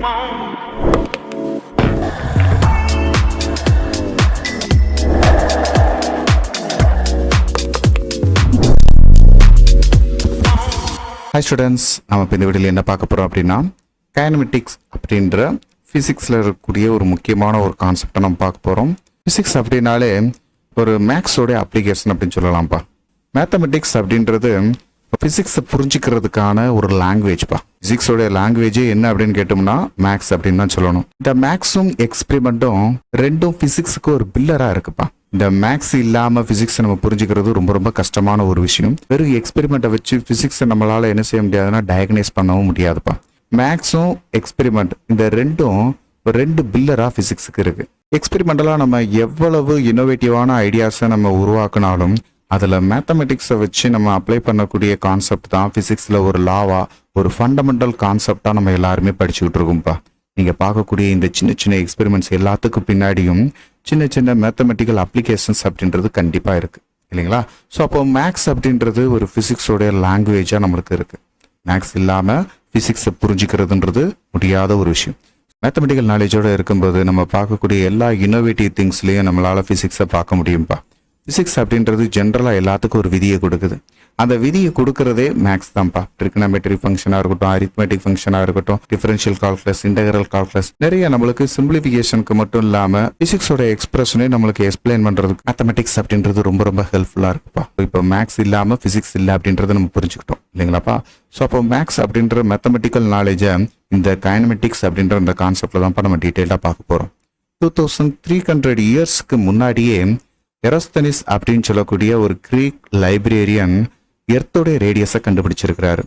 Hi students, நம்ம இப்போ இந்த வீடியோவில் என்ன பார்க்க போகிறோம் அப்படின்னா கைனமெட்டிக்ஸ் அப்படின்ற ஃபிசிக்ஸில் இருக்கக்கூடிய ஒரு முக்கியமான ஒரு கான்செப்டை நம்ம பார்க்க போகிறோம். ஃபிசிக்ஸ் அப்படின்னாலே ஒரு மேக்ஸோடைய அப்ளிகேஷன் அப்படின்னு சொல்லலாம்ப்பா. மேத்தமெட்டிக்ஸ் அப்படின்றது ஃபிசிக்ஸை புரிஞ்சிக்கிறதுக்கான ஒரு லாங்குவேஜ்ப்பா. ஃபிசிக்ஸோடைய லாங்குவேஜே என்ன அப்படின்னு கேட்டோம்னா மேக்ஸ் அப்படின்னு தான் சொல்லணும். இந்த மேக்ஸும் எக்ஸ்பெரிமெண்ட்டும் ரெண்டும் ஃபிசிக்ஸுக்கு ஒரு பில்லராக இருக்குப்பா. இந்த மேக்ஸ் இல்லாமல் ஃபிசிக்ஸை நம்ம புரிஞ்சுக்கிறது ரொம்ப ரொம்ப கஷ்டமான ஒரு விஷயம். வெறும் எக்ஸ்பெரிமெண்ட்டை வச்சு ஃபிசிக்ஸை நம்மளால் என்ன செய்ய முடியாதுன்னா டயக்னைஸ் பண்ணவும் முடியாதுப்பா. மேக்ஸும் எக்ஸ்பெரிமெண்ட் இந்த ரெண்டு பில்லராக ஃபிசிக்ஸுக்கு இருக்குது. எக்ஸ்பெரிமெண்டலாக நம்ம எவ்வளவு இன்னோவேட்டிவான ஐடியாஸை நம்ம உருவாக்குனாலும் அதில் மேத்தமெட்டிக்ஸை வச்சு நம்ம அப்ளை பண்ணக்கூடிய கான்செப்ட் தான் ஃபிசிக்ஸில் ஒரு லாவா, ஒரு ஃபண்டமெண்டல் கான்செப்டாக நம்ம எல்லாருமே படிச்சுக்கிட்டு இருக்கோம்ப்பா. நீங்கள் பார்க்கக்கூடிய இந்த சின்ன சின்ன எக்ஸ்பெரிமெண்ட்ஸ் எல்லாத்துக்கும் பின்னாடியும் சின்ன சின்ன மேத்தமெட்டிக்கல் அப்ளிகேஷன்ஸ் அப்படின்றது கண்டிப்பாக இருக்குது இல்லைங்களா? ஸோ அப்போ மேக்ஸ் அப்படின்றது ஒரு ஃபிசிக்ஸோடைய லாங்குவேஜாக நம்மளுக்கு இருக்குது. மேக்ஸ் இல்லாமல் ஃபிசிக்ஸை புரிஞ்சிக்கிறதுன்றது முடியாத ஒரு விஷயம். மேத்தமெட்டிக்கல் நாலேஜோடு இருக்கும்போது நம்ம பார்க்கக்கூடிய எல்லா இன்னோவேட்டிவ் திங்ஸ்லேயும் நம்மளால் ஃபிசிக்ஸை பார்க்க முடியும்ப்பா. ஃபிசிக்ஸ் அப்படின்றது ஜென்ரலாக எல்லாத்துக்கும் ஒரு விதியை கொடுக்குது. அந்த விதியை கொடுக்கறதே மேக்ஸ் தான்ப்பா. ட்ரிகனமெட்ரி ஃபங்க்ஷனாக இருக்கட்டும், அரித்மெட்டிக் ஃபங்க்ஷனாக இருக்கட்டும், டிஃபரன்ஷியல் கால்குலஸ், இன்டெகிரல் கால்குலஸ், நிறைய நம்மளுக்கு சிம்பிளிஃபிகேஷனுக்கு மட்டும் இல்லாமல் ஃபிசிக்ஸோட எக்ஸ்பிரஷனே நம்மளுக்கு எக்ஸ்பிளைன் பண்ணுறதுக்கு மேத்தமெட்டிக்ஸ் அப்படின்றது ரொம்ப ரொம்ப ஹெல்ப்ஃபுல்லாக இருக்குப்பா. இப்போ மேக்ஸ் இல்லாமல் ஃபிசிக்ஸ் இல்லை அப்படின்றத நம்ம புரிஞ்சுக்கிட்டோம் இல்லைங்களாப்பா? ஸோ அப்போ மேக்ஸ் அப்படின்ற மேத்தமெட்டிக்கல் நாலேஜை இந்த கைனமெட்டிக்ஸ் அப்படின்ற இந்த கான்செப்டில் தான்ப்பா நம்ம டீட்டெயிலாக பார்க்க போகிறோம். 2300 இயர்ஸ்க்கு முன்னாடியே எரஸ்தனிஸ் அப்படின்னு சொல்லக்கூடிய ஒரு கிரீக் லைப்ரேரியன் எர்த்தோடைய ரேடியஸை கண்டுபிடிச்சிருக்கிறாரு.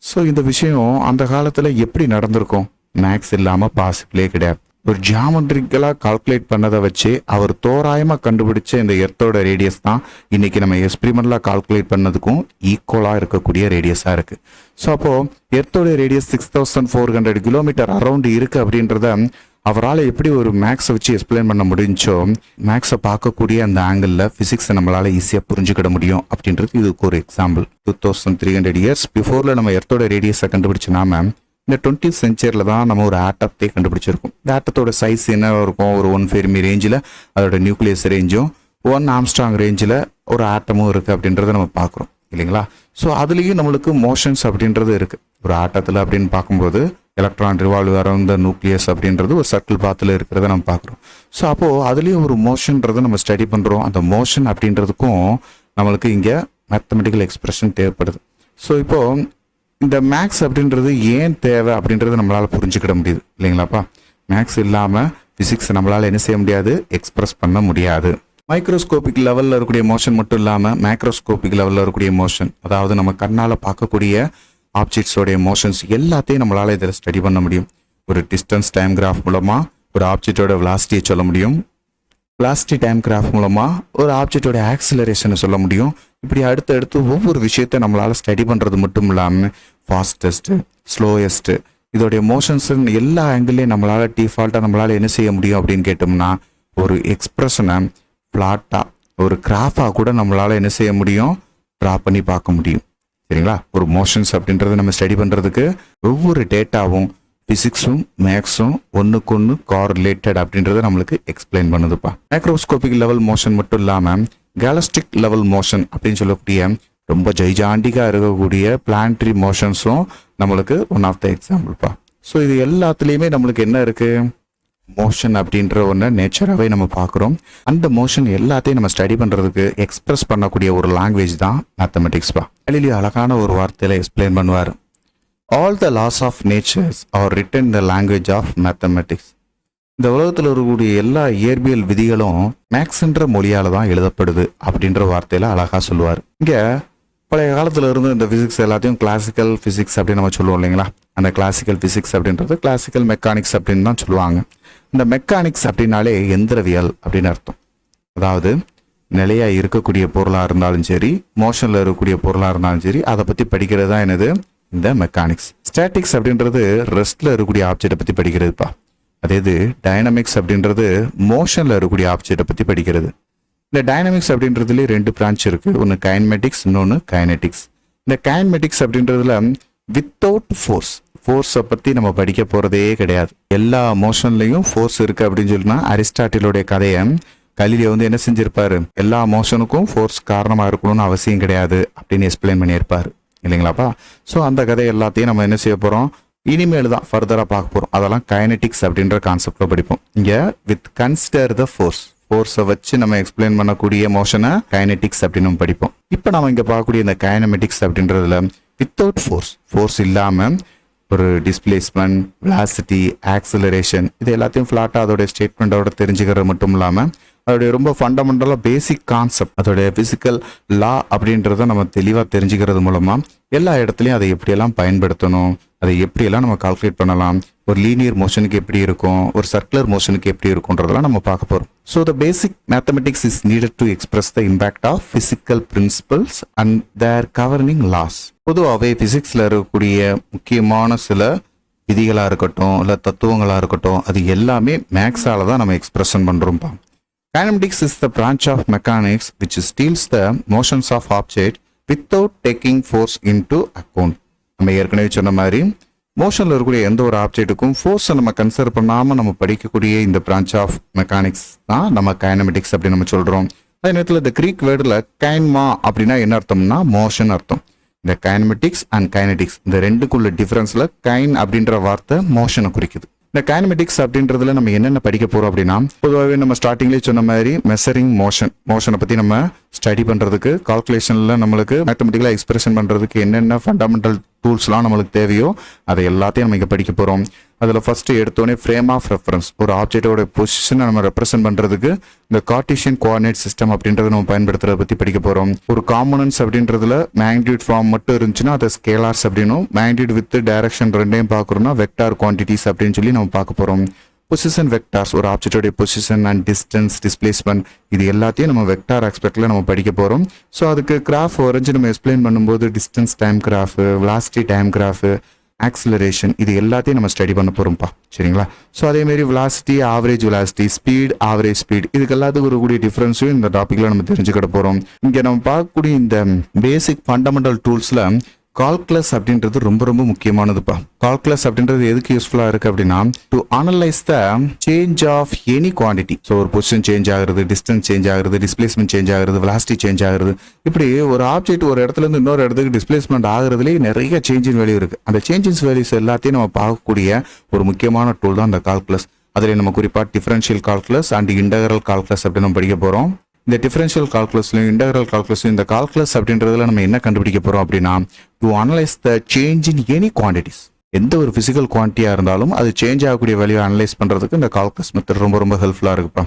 ஸோ இந்த விஷயம் அந்த காலத்தில் எப்படி நடந்திருக்கும்? மேக்ஸ் இல்லாமல் பாசிபிளே கிடையாது. ஒரு ஜியாமெட்ரிக்கலாக கால்குலேட் பண்ணதை வச்சு அவர் தோராயமாக கண்டுபிடிச்ச இந்த எர்த்தோட ரேடியஸ் தான் இன்னைக்கு நம்ம எக்ஸ்பிரிமெண்ட்லாம் கால்குலேட் பண்ணதுக்கும் ஈக்குவலாக இருக்கக்கூடிய ரேடியஸாக இருக்குது. ஸோ அப்போது எர்த்தோட ரேடியஸ் 6400 கிலோமீட்டர் அரௌண்ட் இருக்குது அப்படின்றத அவரால் எப்படி ஒரு மேக்ஸை வச்சு எக்ஸ்பிளைன் பண்ண முடிஞ்சோ, மேக்ஸை பார்க்கக்கூடிய அந்த ஆங்கிளில் ஃபிசிக்ஸை நம்மளால் ஈஸியாக புரிஞ்சுக்கிட முடியும் அப்படின்றது இதுக்கு ஒரு எக்ஸாம்பிள். 2300 இயர்ஸ் பிஃபோரில் நம்ம எர்த்தோட ரேடியஸை கண்டுபிடிச்ச நாம இந்த 20th செஞ்சுரியில் தான் நம்ம ஒரு ஆட்டத்தை கண்டுபிடிச்சிருக்கோம். இந்த ஆட்டத்தோட சைஸ் என்ன இருக்கும்? ஒரு 1 ஃபெர்மி ரேஞ்சில் அதோட நியூக்ளியஸ் ரேஞ்சும் 1 ஆம்ஸ்ட்ராங் ரேஞ்சில் ஒரு ஆட்டமும் இருக்குது அப்படின்றத நம்ம பார்க்குறோம் இல்லைங்களா? ஸோ அதுலேயும் நம்மளுக்கு மோஷன்ஸ் அப்படின்றது இருக்குது. ஒரு ஆட்டத்தில் அப்படின்னு பார்க்கும்போது electron revolve around the nucleus அப்படின்றது ஒரு சர்க்கிள் பாத்தில் இருக்கிறத நம்ம பார்க்குறோம். ஸோ அப்போது அதுலேயும் ஒரு மோஷன்றதை நம்ம ஸ்டடி பண்ணுறோம். அந்த மோஷன் அப்படின்றதுக்கும் நம்மளுக்கு இங்கே மேத்தமெட்டிக்கல் எக்ஸ்பிரஷன் தேவைப்படுது. ஸோ இப்போது இந்த மேக்ஸ் அப்படின்றது ஏன் தேவை அப்படின்றத நம்மளால் புரிஞ்சுக்கிட முடியுது இல்லைங்களாப்பா? மேக்ஸ் இல்லாமல் ஃபிசிக்ஸ் நம்மளால் என்ன செய்ய முடியாது? எக்ஸ்பிரஸ் பண்ண முடியாது. மைக்ரோஸ்கோபிக் லெவலில் இருக்கக்கூடிய மோஷன் மட்டும் இல்லாமல் மேக்ரோஸ்கோபிக் லெவலில் இருக்கக்கூடிய மோஷன், அதாவது நம்ம கண்ணால் பார்க்கக்கூடிய ஆப்ஜெக்ட்ஸோடைய மோஷன்ஸ் எல்லாத்தையும் நம்மளால் இதில் ஸ்டடி பண்ண முடியும். ஒரு டிஸ்டன்ஸ் டைம் கிராஃப் மூலமாக ஒரு ஆப்ஜெக்டோட வெலாசிட்டியை சொல்ல முடியும். வெலாசிட்டி டைம் கிராஃப் மூலமாக ஒரு ஆப்ஜெக்டோட ஆக்சிலரேஷனை சொல்ல முடியும். இப்படி அடுத்து ஒவ்வொரு விஷயத்தை நம்மளால் ஸ்டடி பண்ணுறது மட்டும் இல்லாமல் ஃபாஸ்டஸ்ட்டு, ஸ்லோயஸ்ட்டு, இதோடைய மோஷன்ஸ் எல்லா ஆங்கிள்லையும் நம்மளால் டிஃபால்ட்டாக நம்மளால் என்ன செய்ய முடியும் அப்படின்னு கேட்டோம்னா ஒரு எக்ஸ்பிரஷனை ஃப்ளாட்டாக ஒரு கிராஃபாக கூட நம்மளால் என்ன செய்ய முடியும்? ட்ரா பண்ணி பார்க்க முடியும் சரிங்களா? ஒரு மோஷன்ஸ் அப்படின்றத நம்ம ஸ்டடி பண்ணுறதுக்கு ஒவ்வொரு டேட்டாவும் ஃபிசிக்ஸும் மேக்ஸும் ஒன்றுக்கு ஒன்று கார்ரிலேட்டட் அப்படின்றத நம்மளுக்கு எக்ஸ்பிளைன் பண்ணுதுப்பா. மைக்ரோஸ்கோபிக் லெவல் மோஷன் மட்டும் இல்லாமல் கேலஸ்டிக் லெவல் மோஷன் அப்படின்னு சொல்லக்கூடிய ரொம்ப ஜைஜாண்டிக்காக இருக்கக்கூடிய பிளானட்டரி மோஷன்ஸும் நம்மளுக்கு ஒன் ஆஃப் த எக்ஸாம்பிள்ப்பா. ஸோ இது எல்லாத்துலேயுமே நம்மளுக்கு என்ன இருக்குது? மோஷன் அப்படின்ற ஒன்று நேச்சராகவே நம்ம பார்க்குறோம். அந்த மோஷன் எல்லாத்தையும் நம்ம ஸ்டடி பண்ணுறதுக்கு எக்ஸ்பிரஸ் பண்ணக்கூடிய ஒரு லாங்குவேஜ் தான் மேத்தமெட்டிக்ஸ்பா. கலீலியோ அழகான ஒரு வார்த்தையில் எக்ஸ்பிளைன் பண்ணுவார். All the laws of nature's are written the language of mathematics. இந்த உலகத்தில் இருக்கக்கூடிய எல்லா இயற்பியல் விதிகளும் மேக்ஸ்ன்ற மொழியால் தான் எழுதப்படுது அப்படின்ற வார்த்தையில் அழகாக சொல்லுவார். இங்கே பழைய காலத்தில் இருந்து இந்த ஃபிசிக்ஸ் எல்லாத்தையும் கிளாசிக்கல் ஃபிசிக்ஸ் அப்படின்னு நம்ம சொல்லுவோம் இல்லைங்களா? அந்த கிளாசிக்கல் ஃபிசிக்ஸ் அப்படின்றது கிளாசிக்கல் மெக்கானிக்ஸ் அப்படின்னு தான் சொல்லுவாங்க. இந்த மெக்கானிக்ஸ் அப்படின்னாலே எந்திரவியல் அப்படின்னு அர்த்தம். அதாவது நிலையாக இருக்கக்கூடிய பொருளாக இருந்தாலும் சரி, மோஷனில் இருக்கக்கூடிய பொருளாக இருந்தாலும் சரி, அதை பற்றி படிக்கிறது தான் என்னது? இந்த மெக்கானிக்ஸ். ஸ்டாட்டிக்ஸ் அப்படின்றது ரெஸ்ட்டில் இருக்கக்கூடிய ஆப்ஜெக்டை பற்றி படிக்கிறதுப்பா. அதே இது டைனமிக்ஸ் அப்படின்றது மோஷனில் இருக்கக்கூடிய ஆப்ஜெக்டை பற்றி படிக்கிறது. இந்த டைனமிக்ஸ் அப்படின்றதுலேயே 2 பிரான்ச் இருக்குது. ஒன்று கைனமெட்டிக்ஸ், இன்னொன்று கைனெட்டிக்ஸ். இந்த கைனமெட்டிக்ஸ் அப்படின்றதுல வித்தவுட் ஃபோர்ஸ், ஃபோர்ஸை பற்றி நம்ம படிக்க போகிறதே கிடையாது. எல்லா மோஷன்லையும் ஃபோர்ஸ் இருக்குது அப்படின்னு சொல்லினா அரிஸ்டாட்டிலோடைய கதையை கலீலியோ என்ன செஞ்சிருப்பாரு, எல்லா மோஷனுக்கும் ஃபோர்ஸ் காரணமாக இருக்கணும்னு அவசியம் கிடையாது அப்படின்னு எக்ஸ்பிளைன் பண்ணியிருப்பாரு இல்லைங்களாப்பா. ஸோ அந்த கதை எல்லாத்தையும் நம்ம என்ன செய்ய போகிறோம், இனிமேல் தான் ஃபர்தராக பார்க்க போகிறோம். அதெல்லாம் கைனடிக்ஸ் அப்படின்ற கான்செப்டில் படிப்போம். இங்கே வித் கன்சிடர் த ஃபோர்ஸை வச்சு நம்ம எக்ஸ்பிளைன் பண்ணக்கூடிய மோஷனை கைனடிக்ஸ் அப்படின்னு நம்ம படிப்போம். இப்போ நம்ம இங்கே பார்க்கக்கூடிய இந்த கைனமெட்டிக்ஸ் அப்படின்றதுல வித்தவுட் ஃபோர்ஸ் இல்லாமல் ஒரு டிஸ்பிளேஸ்மெண்ட், வெலாசிட்டி, ஆக்சிலரேஷன் இது எல்லாத்தையும் ஃப்ளாட்டாக அதோடைய ஸ்டேட்மெண்ட்டோட தெரிஞ்சுக்கிறது மட்டும் இல்லாமல் அதோடைய ரொம்ப ஃபண்டமெண்டலாக பேசிக் கான்செப்ட், அதோடைய ஃபிசிக்கல் லா அப்படின்றத நம்ம தெளிவாக தெரிஞ்சுக்கிறது மூலமாக எல்லா இடத்துலையும் அதை எப்படியெல்லாம் பயன்படுத்தணும், அதை எப்படியெல்லாம் நம்ம கால்குலேட் பண்ணலாம், ஒரு லீனியர் மோஷனுக்கு எப்படி இருக்கும், ஒரு சர்க்குலர் மோஷனுக்கு எப்படி இருக்கும்ன்றதெல்லாம் நம்ம பார்க்க போகிறோம். So the basic mathematics is needed to express the impact of physical principles and their governing laws. பொதுவாகவே ஃபிசிக்ஸில் இருக்கக்கூடிய முக்கியமான சில விதிகளாக இருக்கட்டும் இல்லை தத்துவங்களாக இருக்கட்டும் அது எல்லாமே மேக்ஸால தான் நம்ம expression பண்ணுறோம்ப்பா. Kinematics is the branch of mechanics which steals the motions of object without taking force into account. நம்ம ஏற்கனவே சொன்ன மாதிரி மோஷனில் இருக்கக்கூடிய எந்த ஒரு ஆப்ஜெக்ட்டுக்கும் ஃபோர்ஸை நம்ம கன்சிடர் பண்ணாமல் நம்ம படிக்கக்கூடிய இந்த பிரான்ச் ஆஃப் மெக்கானிக்ஸ் தான் நம்ம கைனமெட்டிக்ஸ் அப்படின்னு நம்ம சொல்கிறோம். அதே நேரத்தில் இந்த கிரீக் வேர்டில் கைன்மா அப்படின்னா என்ன அர்த்தம்னா மோஷன் அர்த்தம். இந்த கைனமெட்டிக்ஸ் அண்ட் கைனடிக்ஸ் இந்த ரெண்டுக்குள்ள டிஃபரன்ஸில் கைன் அப்படின்ற வார்த்தை மோஷனை குறிக்குது. இந்த கைனமெட்டிக்ஸ் அப்படின்றதுல நம்ம என்னென்ன படிக்க போறோம் அப்படின்னா, பொதுவாகவே நம்ம ஸ்டார்டிங்லேயே சொன்ன மாதிரி மெஷரிங் மோஷனை பற்றி நம்ம ஸ்டடி பண்ணுறதுக்கு கால்குலேஷனில் நம்மளுக்கு மேத்தமெட்டிக்கலாக எக்ஸ்பிரஷன் பண்ணுறதுக்கு என்னென்ன ஃபண்டமெண்டல் டூல்ஸ்லாம் நம்மளுக்கு தேவையோ அதை எல்லாத்தையும் நம்ம இங்கே படிக்க போகிறோம். அதில் ஃபஸ்ட்டு எடுத்தோடனே ஃப்ரேம் ஆஃப் ரெஃபரன்ஸ், ஒரு ஆப்ஜெக்டோட பொசிஷனை நம்ம ரெப்ரசென்ட் பண்ணுறதுக்கு இந்த கார்ட்டீசியன் கோஆர்டினேட் சிஸ்டம் அப்படின்றத நம்ம பயன்படுத்துறதை பற்றி படிக்க போகிறோம். ஒரு காம்போனன்ட்ஸ் அப்படின்றதுல மேக்னிடியூட் ஃபார்ம் மட்டும் இருந்துச்சுன்னா அதை ஸ்கேலார்ஸ் அப்படின்னும், மேக்னிடியூட் வித் டைரக்ஷன் ரெண்டையும் பார்க்குறோம்னா வெக்டார் குவான்டிட்டிஸ் அப்படின்னு சொல்லி நம்ம பார்க்க போகிறோம். பொசிஷன் வெக்டார்ஸ், ஒரு ஆப்ஜெக்டோடைய பொசிஷன் அண்ட் டிஸ்டன்ஸ், டிஸ்பிளேஸ்மெண்ட் இது எல்லாத்தையும் நம்ம வெக்டார் ஆஸ்பெக்டில் நம்ம படிக்க போகிறோம். ஸோ அதுக்கு கிராஃப் வரைஞ்சி நம்ம எக்ஸ்பிளைன் பண்ணும்போது distance time graph, velocity time graph, acceleration இது எல்லாத்தையும் நம்ம ஸ்டடி பண்ண போகிறோம்ப்பா. சரிங்களா? ஸோ அதேமாரி velocity, average velocity, speed, average speed இதுக்கு எல்லாத்துக்கும் இருக்கக்கூடிய டிஃப்ரென்ஸையும் இந்த டாப்பிக்கில் நம்ம தெரிஞ்சுக்கிட போகிறோம். இங்கே நம்ம பார்க்கக்கூடிய இந்த பேசிக் ஃபண்டமெண்டல் டூல்ஸில் கால்குலஸ் அப்படின்றது ரொம்ப ரொம்ப முக்கியமானதுப்பா. கால்குலஸ் அப்படின்றது எதுக்கு யூஸ்ஃபுல்லாக இருக்குது அப்படின்னா, to analyse the change of any quantity. So ஒரு பொசிஷன் சேஞ்ச் ஆகுறது, டிஸ்டன்ஸ் சேஞ்ச் ஆகுறது, டிஸ்பிளேஸ்மெண்ட் சேஞ்ச் ஆகுறது, வெலாசிட்டி சேஞ்ச் ஆகுறது, இப்படி ஒரு ஆப்ஜெக்ட் ஒரு இடத்துலேருந்து இன்னொரு இடத்துக்கு டிஸ்பிளேஸ்மெண்ட் ஆகுறதுலேயே நிறைய சேஞ்சின் வேல்யூ இருக்குது. அந்த சேஞ்சின்ஸ் வேல்யூஸ் எல்லாத்தையும் நம்ம பார்க்கக்கூடிய ஒரு முக்கியமான டூல் தான் இந்த கால்குலஸ். அதில் நம்ம குறிப்பாக differential calculus and integral calculus அப்படின்னு நம்ம படிக்க போகிறோம். இந்த டிஃபரன்ஷியல் கால்குலஸ்லையும் இன்டகரல் கால்குலஸ்லையும் இந்த கால்குலஸ் அப்படின்றதுல நம்ம என்ன கண்டுபிடிக்க போகிறோம் அப்படின்னா, to analyse the change in any quantities. எந்த ஒரு ஃபிசிக்கல் குவான்டிட்டியாக இருந்தாலும் அது சேஞ்ச் ஆகக்கூடிய வேல்யூ அனலைஸ் பண்ணுறதுக்கு இந்த கால்குலஸ் மெத்தட் ரொம்ப ரொம்ப ஹெல்ப்ஃபுல்லாக இருக்குப்பா.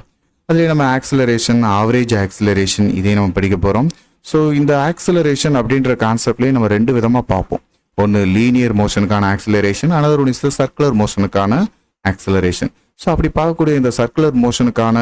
அதுலேயே நம்ம ஆக்சிலரேஷன், ஆவரேஜ் ஆக்சிலரேஷன் இதையும் நம்ம படிக்க போகிறோம். ஸோ இந்த ஆக்சிலரேஷன் அப்படின்ற கான்செப்ட்லேயே நம்ம ரெண்டு விதமாக பார்ப்போம். ஒன்று லீனியர் மோஷனுக்கான acceleration, another one is the circular மோஷனுக்கான ஆக்சிலரேஷன். ஸோ அப்படி பார்க்கக்கூடிய இந்த சர்க்குலர் மோஷனுக்கான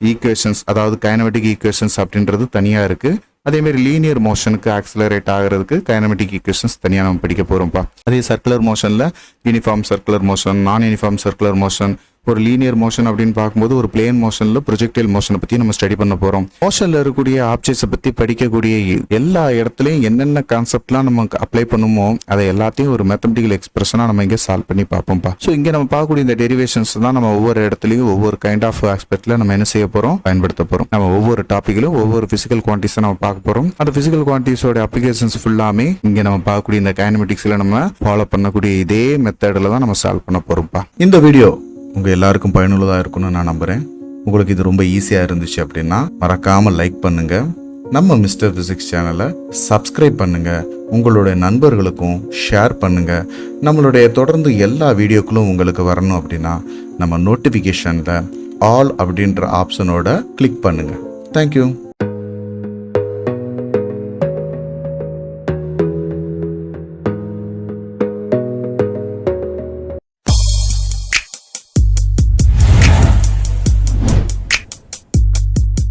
ஈக்குவேஷன்ஸ், அதாவது கைனமெட்டிக் ஈக்குவேஷன்ஸ் அப்படின்றது தனியாக இருக்குது. அதேமாரி லீனியர் மோஷனுக்கு ஆக்சிலரேட் ஆகிறதுக்கு கைனமெட்டிக் ஈக்குவேஷன்ஸ் தனியாக நம்ம படிக்க போகிறோம்ப்பா. அதே சர்க்குலர் மோஷனில் uniform circular motion, non uniform circular motion, ஒரு லீனியர் மோஷன் அப்படின்னு பார்க்கும்போது ஒரு பிளேன் மோஷனில் ப்ரொஜெக்டைல் மோஷனை பற்றி நம்ம ஸ்டடி பண்ண போகிறோம். மோஷனில் இருக்கக்கூடிய ஆப்ஜெக்ட்ஸை பற்றி படிக்கக்கூடிய எல்லா இடத்துலையும் என்னென்ன கான்செப்ட்லாம் நம்ம அப்ளை பண்ணுமோ அதை எல்லாத்தையும் ஒரு மேத்தமெட்டிக்கல் எக்ஸ்பிரஷனாக நம்ம இங்கே சால்வ் பண்ணி பார்ப்போம்ப்பா. ஸோ இங்கே நம்ம பார்க்கக்கூடிய இந்த டெரிவேஷன்ஸ் தான் நம்ம ஒவ்வொரு இடத்துலையும் ஒவ்வொரு கைண்ட் ஆஃப் ஆஸ்பெக்டில் நம்ம என்ன செய்ய போகிறோம், பயன்படுத்த போகிறோம். நம்ம ஒவ்வொரு டாப்பிக்கிலும் ஒவ்வொரு ஃபிசிக்கல் குவான்டிட்டிஸை நம்ம பார்க்க போகிறோம். அந்த ஃபிசிக்கல் குவான்டிட்டிஸோட அப்ளிகேஷன்ஸ் ஃபுல்லாமே இங்கே நம்ம பார்க்கக்கூடிய இந்த கைனமெட்டிக்ஸில் நம்ம ஃபாலோ பண்ணக்கூடிய இதே மெத்தடில் தான் நம்ம சால்வ் பண்ண போகிறோம்ப்பா. இந்த வீடியோ உங்கள் எல்லாருக்கும் பயனுள்ளதாக இருக்கும்னு நான் நம்புகிறேன். உங்களுக்கு இது ரொம்ப ஈஸியாக இருந்துச்சு அப்படின்னா மறக்காமல் லைக் பண்ணுங்கள். நம்ம மிஸ்டர் ஃபிசிக்ஸ் சேனலை சப்ஸ்கிரைப் பண்ணுங்கள். உங்களுடைய நண்பர்களுக்கும் ஷேர் பண்ணுங்கள். நம்மளுடைய தொடர்ந்து எல்லா வீடியோக்களும் உங்களுக்கு வரணும் அப்படின்னா நம்ம நோட்டிஃபிகேஷனில் ஆல் அப்படின்ற ஆப்ஷனோட கிளிக் பண்ணுங்கள். தேங்க்யூ.